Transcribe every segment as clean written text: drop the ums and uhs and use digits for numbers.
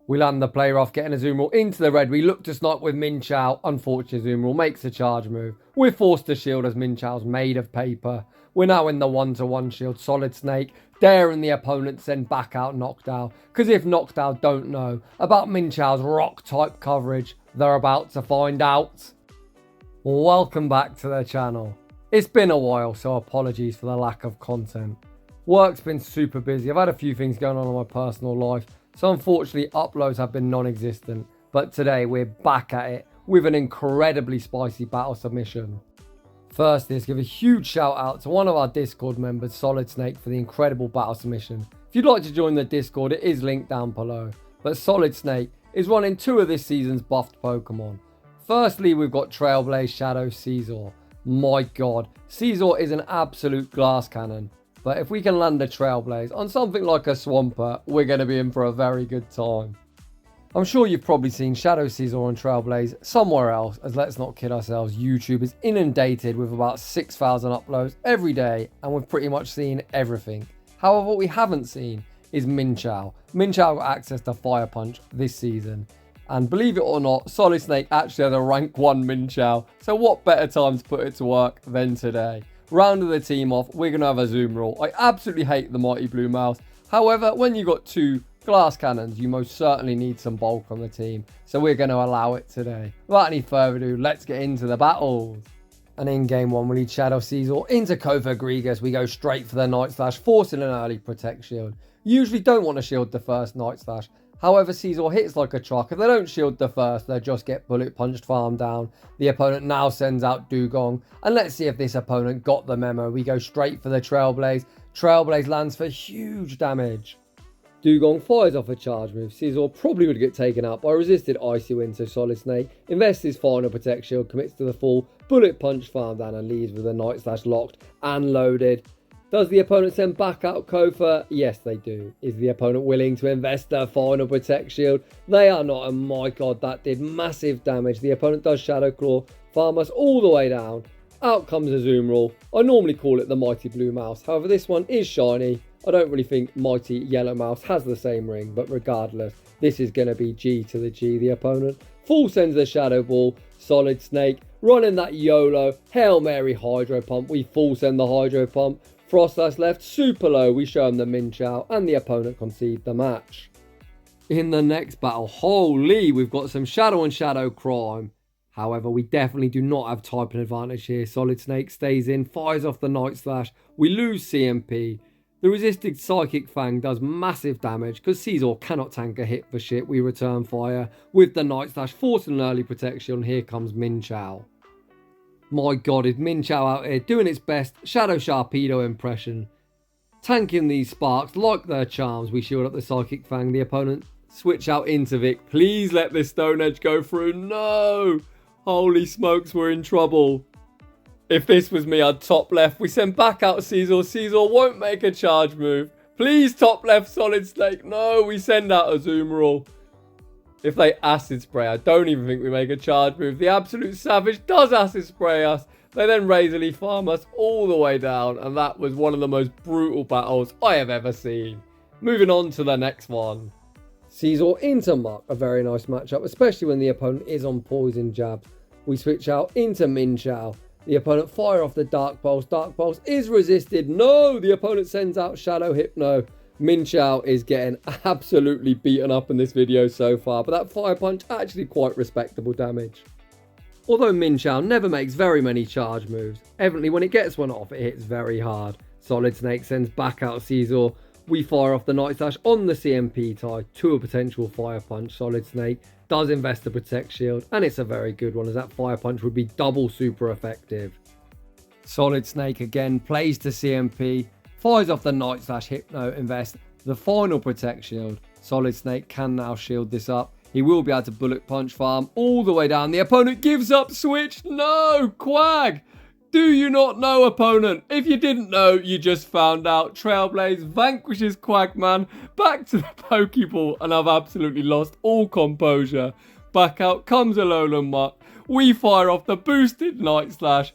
We land the player off, getting a zoom roll into the red. We look to snipe with Mienshao. Unfortunately, zoom roll makes a charge move. We're forced to shield as Mienshao's made of paper. We're now in the 1-to-1 shield. Solidsnake daring the opponent to send back out Knockdown. Because if Knockdown don't know about Mienshao's rock type coverage, they're about to find out. Welcome back to the channel. It's been a while, so apologies for the lack of content. Work's been super busy. I've had a few things going on in my personal life, so unfortunately uploads have been non-existent. But today we're back at it with an incredibly spicy battle submission. First, let's give a huge shout out to one of our Discord members, Solidsnake, for the incredible battle submission. If you'd like to join the Discord, it is linked down below. But Solidsnake is running 2 of this season's buffed Pokemon. Firstly, we've got Trailblaze Sajdow Scizor. My god, Scizor is an absolute glass cannon. But if we can land a Trailblaze on something like a Swampert, we're going to be in for a very good time. I'm sure you've probably seen Sajdow Scizor on Trailblaze somewhere else, as let's not kid ourselves, YouTube is inundated with about 6,000 uploads every day, and we've pretty much seen everything. However, what we haven't seen is Mienshao. Mienshao got access to Fire Punch this season. And believe it or not, Solidsnake actually has a rank 1 Mienshao, so what better time to put it to work than today. Rounding the team off, we're going to have a zoom roll. I absolutely hate the Mighty Blue Mouse. However, when you've got 2 glass cannons, you most certainly need some bulk on the team. So we're going to allow it today. Without any further ado, let's get into the battles. And in game 1, we lead Sajdow Scizor into Kofa Grigas. We go straight for the Night Slash, forcing an early Protect Shield. Usually don't want to shield the first Night Slash. However, Scizor hits like a truck. If they don't shield the first, they'll just get bullet punched farm down. The opponent now sends out Dugong. And let's see if this opponent got the memo. We go straight for the Trailblaze. Trailblaze lands for huge damage. Dugong fires off a charge move. Scizor probably would get taken out by resisted Icy Wind, so Solidsnake invests his final Protect Shield, commits to the full bullet punch farm down and leaves with a Night Slash locked and loaded. Does the opponent send back out Kofa? Yes, they do. Is the opponent willing to invest their final Protect Shield? They are not, and my god, that did massive damage. The opponent does Shadow Claw, farm us all the way down. Out comes a zoom roll. I normally call it the Mighty Blue Mouse. However, this one is shiny. I don't really think Mighty Yellow Mouse has the same ring, but regardless, this is going to be G to the G. The opponent full sends the Shadow Ball. Solidsnake running that YOLO Hail Mary Hydro Pump. We full send the Hydro Pump. Frost Slash left super low. We show him the Mienshao, and the opponent concede the match. In the next battle, holy, we've got some Shadow and Shadow crime. However, we definitely do not have typing advantage here. Solidsnake stays in, fires off the Night Slash. We lose CMP. The resisted Psychic Fang does massive damage because Scizor cannot tank a hit for shit. We return fire with the Night Slash, forcing an early protection. Here comes Mienshao. My god, is Mienshao out here doing its best Shadow Sharpedo impression. Tanking these sparks like their charms. We shield up the Psychic Fang. The opponent switch out into Vic. Please let this Stone Edge go through. No! Holy smokes, we're in trouble. If this was me, I'd top left. We send back out Scizor. Scizor won't make a charge move. Please top left Solidsnake. No, we send out a zoom roll. If they acid spray, I don't even think we make a charge move. The absolute savage does acid spray us. They then razorly farm us all the way down. And that was one of the most brutal battles I have ever seen. Moving on to the next one. Scizor into Muck. A very nice matchup, especially when the opponent is on poison jabs. We switch out into Mienshao. The opponent fire off the Dark Pulse. Dark Pulse is resisted. No! The opponent sends out Shadow Hypno. Mienshao is getting absolutely beaten up in this video so far, but that Fire Punch actually quite respectable damage. Although Mienshao never makes very many charge moves, evidently when it gets one off, it hits very hard. Solidsnake sends back out Scizor. We fire off the Night Slash on the CMP tie to a potential Fire Punch. Solidsnake does invest the Protect Shield, and it's a very good one as that Fire Punch would be double super effective. Solidsnake again plays to CMP, fires off the Night Slash Hypno, invest the final Protect Shield. Solidsnake can now shield this up. He will be able to bullet punch farm all the way down. The opponent gives up switch. No, Quag. Do you not know, opponent? If you didn't know, you just found out. Trailblaze vanquishes Quagman back to the Pokeball, and I've absolutely lost all composure. Back out comes Alolan Muck. We fire off the boosted Night Slash.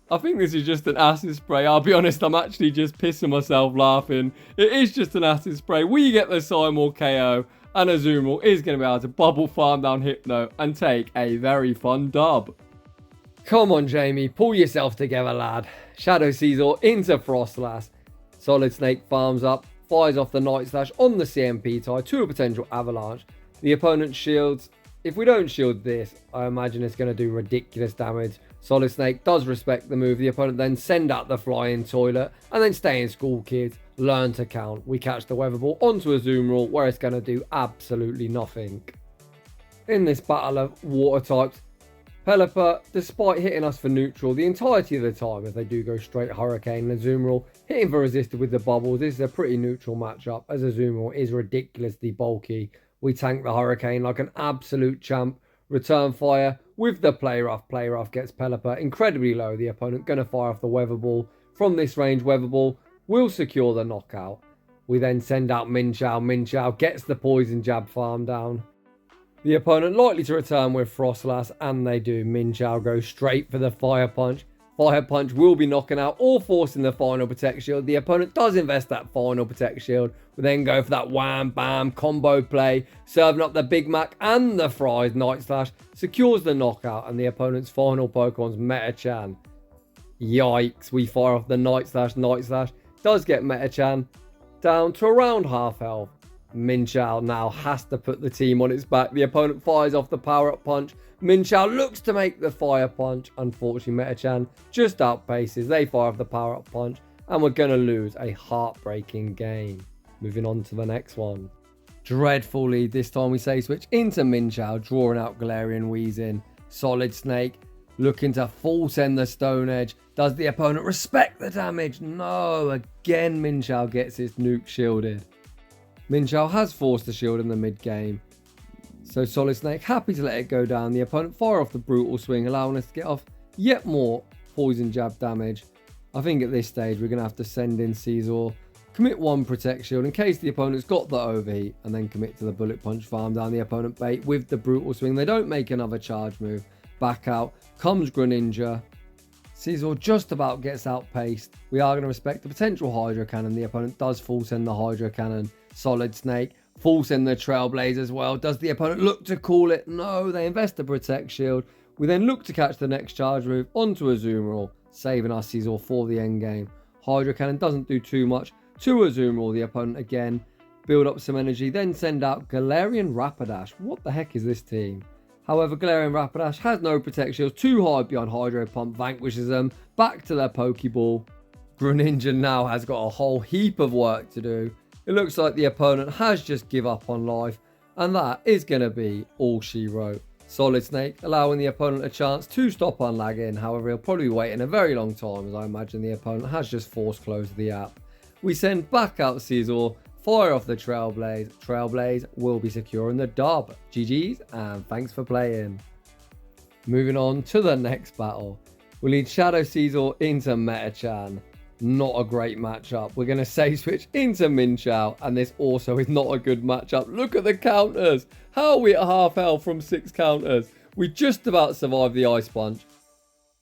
I think this is just an acid spray. I'll be honest, I'm actually just pissing myself laughing. It is just an acid spray. We get the Simul KO, and Azumarill is going to be able to bubble farm down Hypno and take a very fun dub. Come on, Jamie, pull yourself together, lad. Sajdow Scizor into Frostlass. Solidsnake farms up, fires off the Night Slash on the CMP tie to a potential avalanche. The opponent shields. If we don't shield this, I imagine it's going to do ridiculous damage. Solidsnake does respect the move. The opponent then send out the flying toilet and then stay in school, kids. Learn to count. We catch the weather ball onto a Azumarill where it's going to do absolutely nothing. In this battle of water types, Pelipper, despite hitting us for neutral the entirety of the time, if they do go straight Hurricane and Azumarill, hitting for resisted with the bubbles, this is a pretty neutral matchup as Azumarill is ridiculously bulky. We tank the Hurricane like an absolute champ. Return fire with the Play Rough. Play Rough gets Pelipper incredibly low. The opponent going to fire off the Weather Ball. From this range, Weather Ball will secure the knockout. We then send out Mienshao. Mienshao gets the Poison Jab farm down. The opponent likely to return with Frostlass, and they do. Mienshao goes straight for the Fire Punch. Fire Punch will be knocking out or forcing the final Protect Shield. The opponent does invest that final Protect Shield. We then go for that wham bam combo play, serving up the Big Mac and the Fries. Night Slash secures the knockout, and the opponent's final Pokemon's Metachan. Yikes, we fire off the Night Slash. Night Slash does get Metachan down to around half health. Mienshao now has to put the team on its back. The opponent fires off the power-up punch. Mienshao looks to make the fire punch. Unfortunately, Metachan just outpaces. They fire off the power-up punch, and we're going to lose a heartbreaking game. Moving on to the next one. Dreadful lead. This time we say switch into Mienshao, drawing out Galarian Weezing. Solidsnake looking to full send the Stone Edge. Does the opponent respect the damage? No. Again, Mienshao gets its nuke shielded. Mienshao has forced the shield in the mid-game, so Solidsnake happy to let it go down. The opponent fire off the Brutal Swing, allowing us to get off yet more Poison Jab damage. I think at this stage we're going to have to send in Scizor, commit one Protect Shield in case the opponent's got the overheat, and then commit to the Bullet Punch farm down the opponent bait with the Brutal Swing. They don't make another charge move. Back out comes Greninja. Scizor just about gets outpaced. We are going to respect the potential Hydro Cannon. The opponent does full send the Hydro Cannon. Solidsnake full send the Trailblaze as well. Does the opponent look to call it? No, they invest the Protect Shield. We then look to catch the next charge move onto Azumarill, saving our Scizor for the end game. Hydro Cannon doesn't do too much to Azumarill. The opponent again build up some energy, then send out Galarian Rapidash. What the heck is this team? However, Galarian Rapidash has no Protect Shield, too high beyond Hydro Pump, vanquishes them back to their Pokeball. Greninja now has got a whole heap of work to do. It looks like the opponent has just give up on life, and that is going to be all she wrote. Solidsnake allowing the opponent a chance to stop on lagging. However, he'll probably be waiting a very long time, as I imagine the opponent has just force closed the app. We send back out Scizor, fire off the Trailblaze. Trailblaze will be securing the dub. GG's, and thanks for playing. Moving on to the next battle. We lead Sajdow Scizor into Metachan. Not a great matchup. We're going to say switch into Mienshao, and this also is not a good matchup. Look at the counters. How are we at half health from 6 counters? We just about survived the Ice Punch.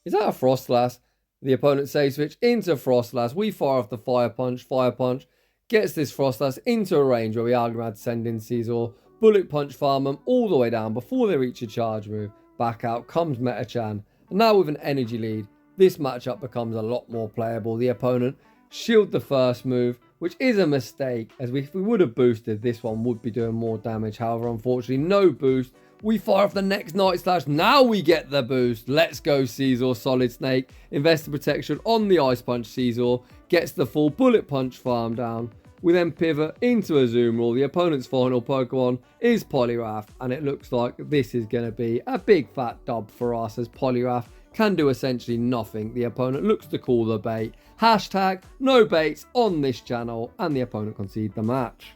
Is that a Frostlass? The opponent say switch into Frostlass. We fire off the Fire Punch. Fire Punch gets this Frostlass into a range where we are going to send in Scizor. Bullet Punch farm them all the way down before they reach a charge move. Back out comes Metachan. And now with an energy lead, this matchup becomes a lot more playable. The opponent shield the first move, which is a mistake, as if we would have boosted, this one would be doing more damage. However, unfortunately, no boost. We fire off the next Night Slash. Now we get the boost. Let's go, Scizor. Solidsnake invests the protection on the Ice Punch. Scizor gets the full Bullet Punch farm down. We then pivot into Azumarill. The opponent's final Pokemon is Poliwrath, and it looks like this is going to be a big fat dub for us, as Poliwrath can do essentially nothing. The opponent looks to call the bait. Hashtag no baits on this channel, and the opponent concede the match.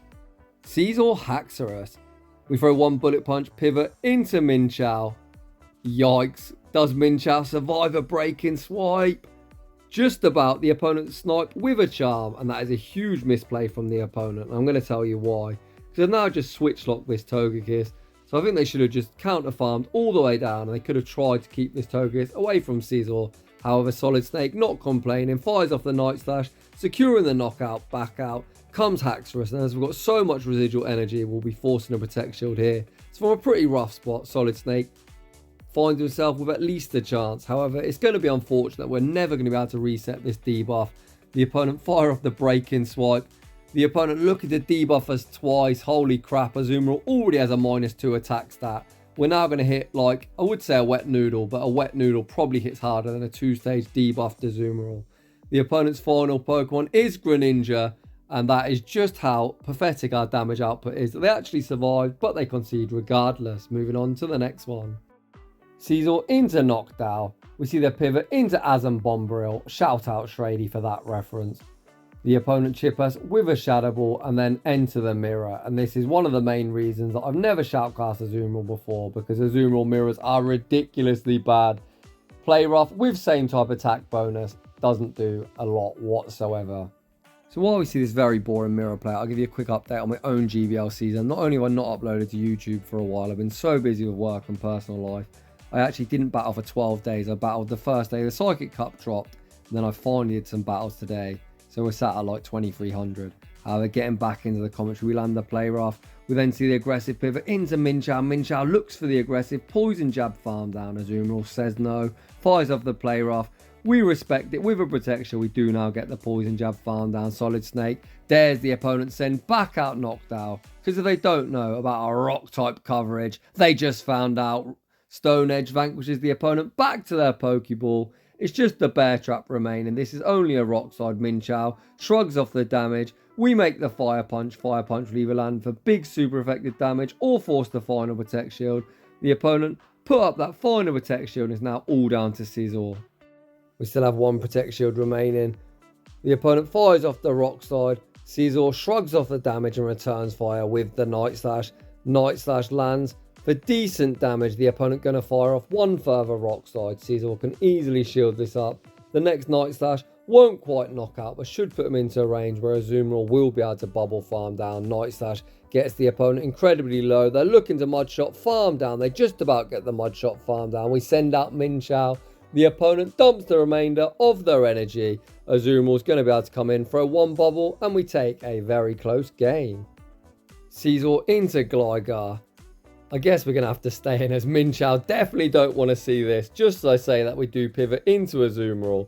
Scizor Haxorus. We throw one Bullet Punch pivot into Mienshao. Yikes. Does Mienshao survive a break-in swipe? Just about. The opponent snipe with a charm, and that is a huge misplay from the opponent. I'm going to tell you why. Because they've now just switch locked this Togekiss. So I think they should have just counter-farmed all the way down, and they could have tried to keep this Togekiss away from Scizor. However, Solidsnake, not complaining, fires off the Night Slash, securing the knockout. Back out comes Haxorus, and as we've got so much residual energy, we'll be forcing a Protect Shield here. It's from a pretty rough spot. Solidsnake finds himself with at least a chance. However, it's going to be unfortunate. We're never going to be able to reset this debuff. The opponent fire off the break-in swipe. The opponent looking to debuff us twice. Holy crap, Azumarill already has a -2 attack stat. We're now going to hit, like, I would say a wet noodle, but a wet noodle probably hits harder than a 2-stage debuffed Azumarill. The opponent's final Pokemon is Greninja, and that is just how pathetic our damage output is. They actually survived, but they concede regardless. Moving on to the next one. Scizor into Knockdown. We see the pivot into Azam Bomberill. Shout out Alrwady for that reference. The opponent chip us with a Shadow Ball and then enter the mirror. And this is one of the main reasons that I've never shoutcast Azumarill before, because Azumarill mirrors are ridiculously bad. Play rough with same type attack bonus doesn't do a lot whatsoever. So while we see this very boring mirror play, I'll give you a quick update on my own GBL season. Not only have I not uploaded to YouTube for a while, I've been so busy with work and personal life. I actually didn't battle for 12 days. I battled the first day the Psychic Cup dropped, and then I finally did some battles today. So we're sat at like 2300. However, getting back into the commentary, we land the play rough. We then see the aggressive pivot into Mienshao. Mienshao looks for the aggressive poison jab farm down. Azumarill says no, fires off the play rough. We respect it with a protection. We do now get the poison jab farm down. Solidsnake dares the opponent send back out Knockdown. Because if they don't know about our rock type coverage, they just found out. Stone Edge vanquishes the opponent back to their Pokeball. It's just the bear trap remaining. This is only a rock side. Mienshao shrugs off the damage. We make the fire punch. Fire punch will either land for big super effective damage or force the final Protect Shield. The opponent put up that final Protect Shield and it's now all down to Scizor. We still have one Protect Shield remaining. The opponent fires off the rock side. Scizor shrugs off the damage and returns fire with the Night Slash. Night Slash lands. For decent damage, the opponent going to fire off one further rock side. Scizor can easily shield this up. The next Night Slash won't quite knock out, but should put him into a range where Azumarill will be able to bubble farm down. Night Slash gets the opponent incredibly low. They're looking to mud shot farm down. They just about get the mud shot farm down. We send out Mienshao. The opponent dumps the remainder of their energy. Azumarill's going to be able to come in, throw one bubble, and we take a very close game. Scizor into Gligar. I guess we're going to have to stay in as Mienshao definitely don't want to see this. Just as I say that, we do pivot into Azumarill.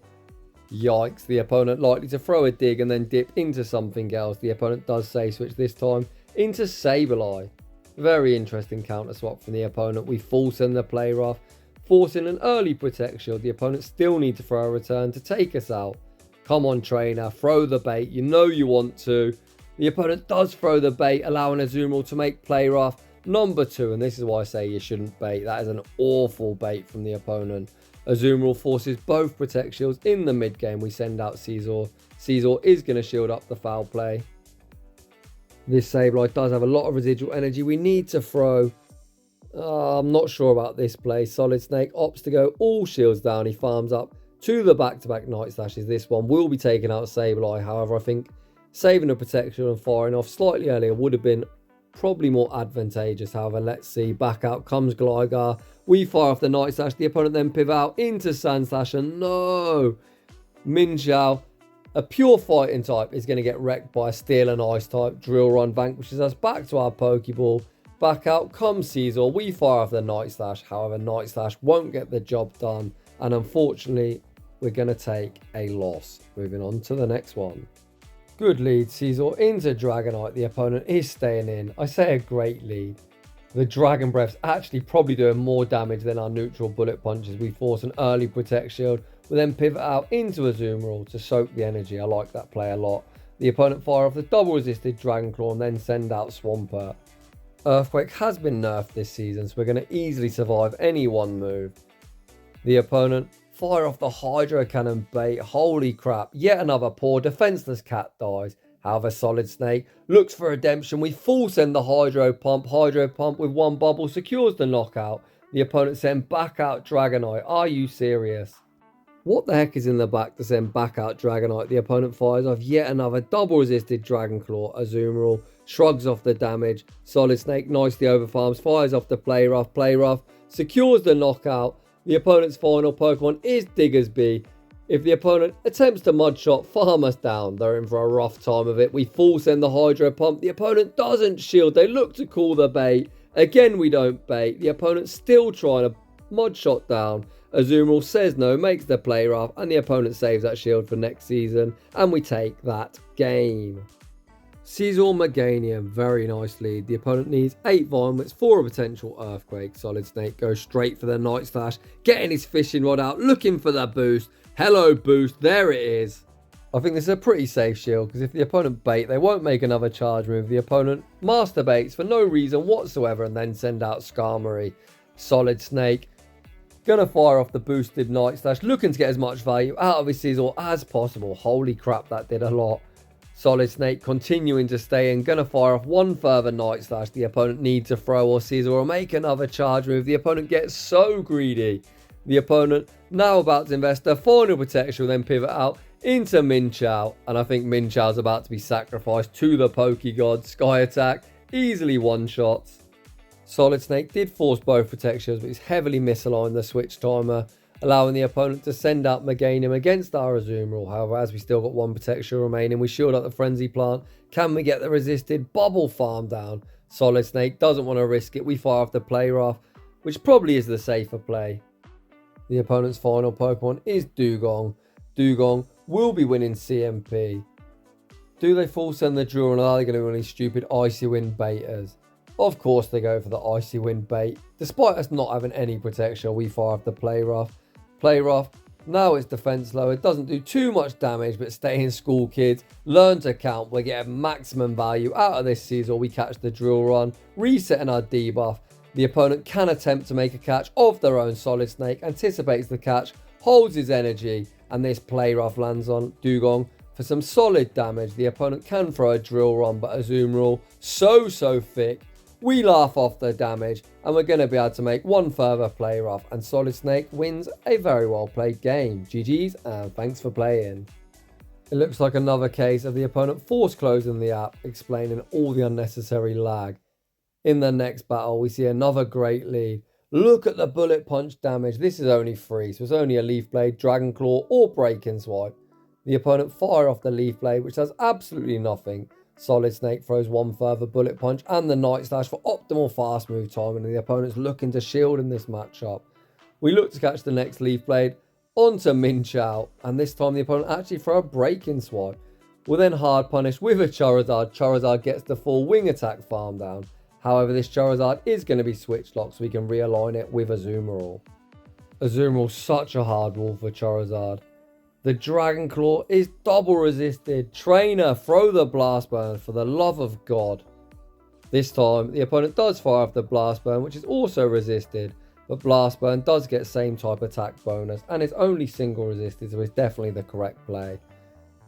Yikes, the opponent likely to throw a dig and then dip into something else. The opponent does say switch this time into Sableye. Very interesting counter swap from the opponent. We full send the play rough, forcing an early Protect Shield. The opponent still need to throw a return to take us out. Come on trainer, throw the bait, you know you want to. The opponent does throw the bait, allowing Azumarill to make play rough number 2, and this is why I say you shouldn't bait. That is an awful bait from the opponent. Azumarill forces both Protect Shields in the mid game. We send out Scizor. Scizor is going to shield up the foul play. This Sableye does have a lot of residual energy. We need to throw. I'm not sure about this play. Solidsnake opts to go all shields down. He farms up to the back-to-back Night Slashes. This one will be taking out Sableye. However, I think saving a Protect Shield and firing off slightly earlier would have been probably more advantageous. However, let's see. Back out comes Gligar. We fire off the Night Slash. The opponent then pivot out into Sand Slash. And no! Mienshao, a pure fighting type, is going to get wrecked by a Steel and Ice type. Drill Run vanquishes us back to our Pokeball. Back out comes Scizor. We fire off the Night Slash. However, Night Slash won't get the job done. And unfortunately, we're going to take a loss. Moving on to the next one. Good lead, Scizor into Dragonite. The opponent is staying in. I say a great lead. The Dragon Breath's actually probably doing more damage than our neutral bullet punches. We force an early Protect Shield. We then pivot out into Azumarill to soak the energy. I like that play a lot. The opponent fire off the double resisted Dragon Claw and then send out Swampert. Earthquake has been nerfed this season, so we're going to easily survive any one move. The opponent fire off the Hydro Cannon bait. Holy crap, yet another poor defenseless cat dies. However, Solidsnake looks for redemption. We full send the Hydro Pump. Hydro Pump with one bubble secures the knockout. The opponent send back out Dragonite. Are you serious? What the heck is in the back to send back out Dragonite? The opponent fires off yet another double resisted Dragon Claw. Azumarill shrugs off the damage. Solidsnake nicely overfarms, fires off the Play Rough, secures the knockout. The opponent's final Pokemon is Diggersby. If the opponent attempts to mud shot, farm us down. They're in for a rough time of it. We full send the hydro pump. The opponent doesn't shield. They look to call the bait. Again, we don't bait. The opponent's still trying to mud shot down. Azumarill says no, makes the play rough, and the opponent saves that shield for next season, and we take that game. Scizor Meganium, very nice lead. The opponent needs 8 Vomits for a potential Earthquake. Solidsnake goes straight for the Night Slash, getting his fishing rod out, looking for the boost. Hello boost, there it is. I think this is a pretty safe shield, because if the opponent bait, they won't make another charge move. The opponent masturbates for no reason whatsoever and then send out Skarmory. Solidsnake gonna fire off the boosted Night Slash, looking to get as much value out of his Scizor as possible. Holy crap, that did a lot. Solidsnake continuing to stay in, gonna fire off one further Night Slash. The opponent needs a throw or Scizor or make another charge move. The opponent gets so greedy. The opponent now about to invest a final protection, then pivot out into Mienshao. And I think Mienshao's about to be sacrificed to the Pokegod. Sky Attack, easily one-shots. Solidsnake did force both protections, but he's heavily misaligned the switch timer, allowing the opponent to send out Meganium against our Azumarill. However, as we still got one protection remaining, we shield up the Frenzy Plant. Can we get the resisted Bubble Farm down? Solidsnake doesn't want to risk it. We fire off the Play Rough, which probably is the safer play. The opponent's final Pokemon is Dugong. Dugong will be winning CMP. Do they full send the Drill, and are they going to be any stupid Icy Wind baiters? Of course they go for the Icy Wind bait. Despite us not having any protection, we fire off the Play Rough. Play Rough, now it's defense low. It doesn't do too much damage, but stay in school, kids. Learn to count. We're getting maximum value out of this Scizor. We catch the Drill Run, resetting our debuff. The opponent can attempt to make a catch of their own. Solidsnake anticipates the catch, holds his energy, and this Play Rough lands on Dugong for some solid damage. The opponent can throw a Drill Run, but Azumarill so thick. We laugh off the damage, and we're going to be able to make one further Play Rough, and Solidsnake wins a very well played game. GG's, and thanks for playing. It looks like another case of the opponent force closing the app, explaining all the unnecessary lag. In the next battle, we see another great lead. Look at the bullet punch damage. This is only 3, so it's only a Leaf Blade, Dragon Claw, or Breaking Swipe. The opponent fire off the Leaf Blade, which does absolutely nothing. Solidsnake throws one further bullet punch and the Night Slash for optimal fast move timing, and the opponent's looking to shield in this matchup. We look to catch the next Leaf Blade onto Mienshao, and this time the opponent actually throw a Breaking Swipe. We'll then hard punish with a Charizard. Charizard gets the full Wing Attack farm down. However, this Charizard is going to be switch locked, so we can realign it with Azumarill. Azumarill's such a hard wall for Charizard. The Dragon Claw is double resisted. Trainer, throw the Blast Burn for the love of God. This time, the opponent does fire off the Blast Burn, which is also resisted. But Blast Burn does get same type attack bonus, and it's only single resisted, so it's definitely the correct play.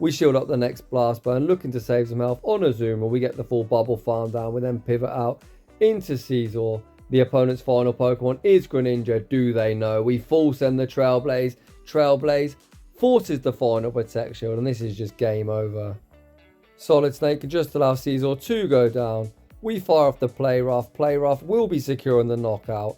We shield up the next Blast Burn, looking to save some health on Azumarill. We get the full Bubble Farm down. We then pivot out into Scizor. The opponent's final Pokemon is Greninja. Do they know? We full send the Trailblaze. Trailblaze forces the final Protect Shield, and this is just game over. Solidsnake can just allow Scizor to go down. We fire off the Play Rough. Play Rough will be securing the knockout.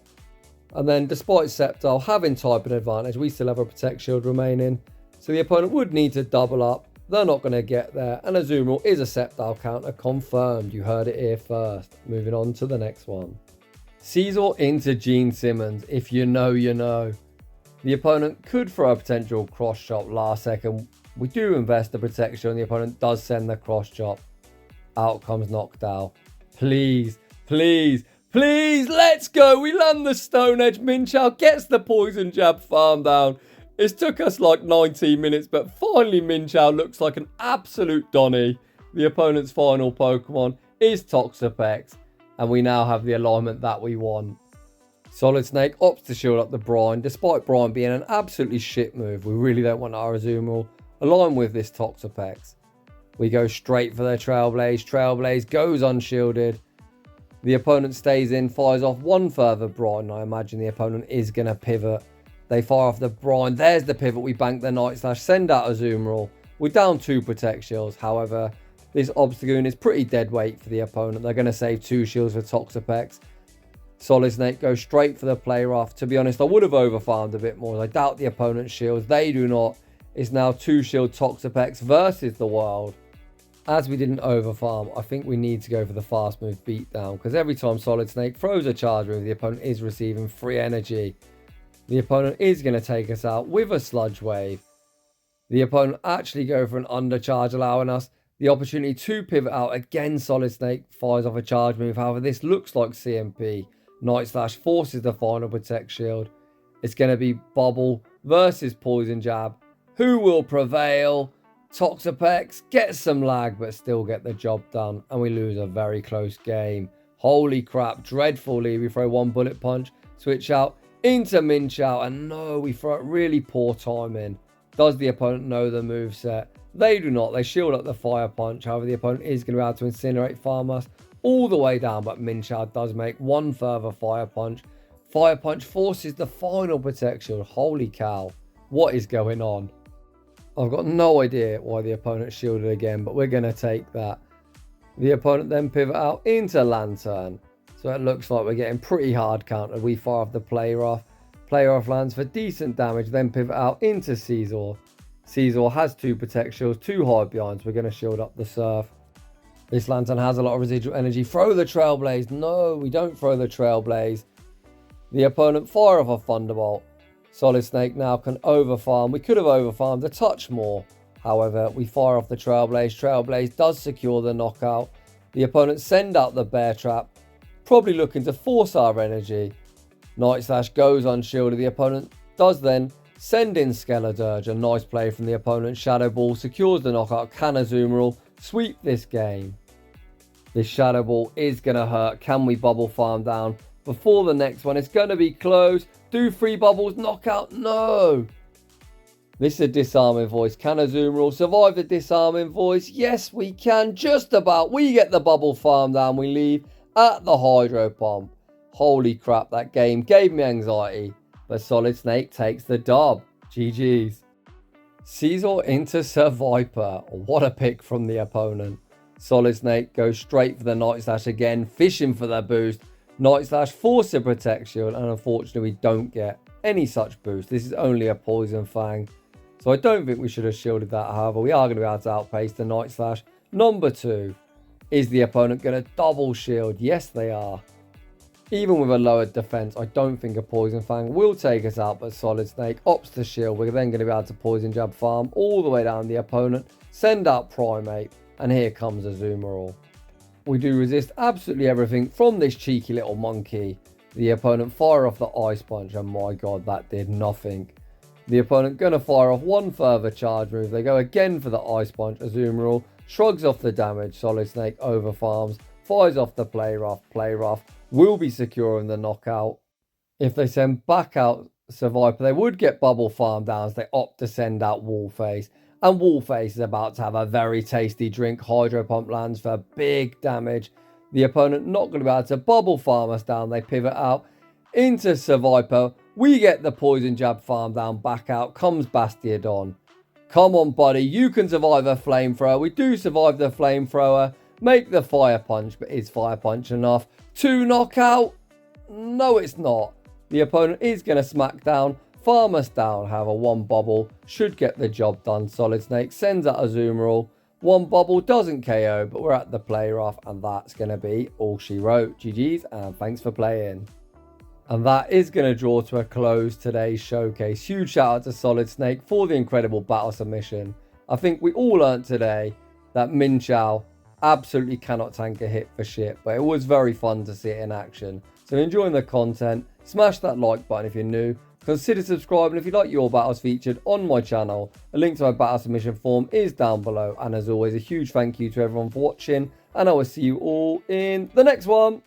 And then, despite Sceptile having typing advantage, we still have a Protect Shield remaining. So the opponent would need to double up. They're not going to get there. And Azumarill is a Sceptile counter confirmed. You heard it here first. Moving on to the next one. Scizor into Gene Simmons. If you know, you know. The opponent could throw a potential cross chop last second. We do invest the protection. The opponent does send the cross chop. Out comes Knockdown. Please, please, please, let's go. We land the Stone Edge. Mienshao gets the Poison Jab farm down. It took us like 19 minutes, but finally Mienshao looks like an absolute Donny. The opponent's final Pokemon is Toxapex, and we now have the alignment that we want. Solidsnake opts to shield up the Brine, despite Brine being an absolutely shit move. We really don't want our Azumarill align with this Toxapex. We go straight for the Trailblaze. Trailblaze goes unshielded. The opponent stays in, fires off one further Brine. I imagine the opponent is going to pivot. They fire off the Brine. There's the pivot. We bank the Night Slash. Send out Azumarill. We're down 2 Protect Shields. However, this Obstagoon is pretty dead weight for the opponent. They're going to save 2 shields for Toxapex. Solidsnake goes straight for the Play Rough. To be honest, I would have overfarmed a bit more. I doubt the opponent's shields. They do not. It's now 2 shield Toxapex versus the world. As we didn't overfarm, I think we need to go for the fast move beatdown, because every time Solidsnake throws a charge move, the opponent is receiving free energy. The opponent is going to take us out with a sludge wave. The opponent actually go for an undercharge, allowing us the opportunity to pivot out. Again, Solidsnake fires off a charge move. However, this looks like CMP. Night Slash forces the final Protect Shield. It's going to be Bubble versus Poison Jab. Who will prevail? Toxapex gets some lag, but still get the job done. And we lose a very close game. Holy crap, dreadfully. We throw one bullet punch, switch out into Mienshao. And no, we throw it really poor timing. Does the opponent know the moveset? They do not. They shield up the fire punch. However, the opponent is going to be able to incinerate farm us all the way down. But Mienshao does make one further fire punch. Fire punch forces the final Protect Shield. Holy cow. What is going on? I've got no idea why the opponent shielded again, but we're going to take that. The opponent then pivot out into Lantern. So it looks like we're getting pretty hard countered. We fire off the Player Off. Player Off lands for decent damage, then pivot out into Scizor. Scizor has 2 Protect Shields, 2 hide behinds. We're going to shield up the Surf. This Lantern has a lot of residual energy. Throw the Trailblaze. No, we don't throw the Trailblaze. The opponent fire off a Thunderbolt. Solidsnake now can overfarm. We could have overfarmed a touch more. However, we fire off the Trailblaze. Trailblaze does secure the knockout. The opponent send out the Bear Trap. Probably looking to force our energy. Night Slash goes unshielded. The opponent does then send in Skeledirge. A nice play from the opponent. Shadow Ball secures the knockout. Can Azumarill sweep this game? This Shadow Ball is going to hurt. Can we bubble farm down before the next one? It's going to be close. Do 3 bubbles, knockout? No. This is a disarming voice. Can Azumarill survive the disarming voice? Yes, we can. Just about. We get the bubble farm down. We leave at the Hydro Pump. Holy crap, that game gave me anxiety. But Solidsnake takes the dub. GG's. Scizor into Survivor. What a pick from the opponent. Solidsnake goes straight for the Night Slash again, fishing for the boost. Night Slash forces a Protect Shield, and unfortunately we don't get any such boost. This is only a Poison Fang. So I don't think we should have shielded that. However, we are going to be able to outpace the Night Slash. Number 2. Is the opponent going to double shield? Yes, they are. Even with a lowered defense, I don't think a Poison Fang will take us out, but Solidsnake opts to shield. We're then going to be able to Poison Jab farm all the way down the opponent, send out Primate, and here comes Azumarill. We do resist absolutely everything from this cheeky little monkey. The opponent fire off the Ice Punch, and my god, that did nothing. The opponent going to fire off one further charge move. They go again for the Ice Punch. Azumarill shrugs off the damage. Solidsnake overfarms, fires off the Play Rough. Play Rough will be securing the knockout. If they send back out Survivor, they would get bubble farm downs. They opt to send out Wallface. And Wallface is about to have a very tasty drink. Hydro Pump lands for big damage. The opponent not going to be able to bubble farm us down. They pivot out into Survivor. We get the Poison Jab farm down. Back out comes Bastiodon. Come on, buddy. You can survive a Flamethrower. We do survive the Flamethrower. Make the Fire Punch. But is Fire Punch enough to knock out? No, it's not. The opponent is going to smack down. Farm us down. However, one bubble should get the job done. Solidsnake sends out Azumarill. One bubble doesn't KO, but we're at the player off, and that's going to be all she wrote. GG's, and thanks for playing. And that is going to draw to a close today's showcase. Huge shout out to Solidsnake for the incredible battle submission. I think we all learnt today that Mienshao absolutely cannot tank a hit for shit, but it was very fun to see it in action. So enjoying the content, smash that like button if you're new. Consider subscribing if you'd like your battles featured on my channel. A link to my battle submission form is down below. And as always, a huge thank you to everyone for watching. And I will see you all in the next one.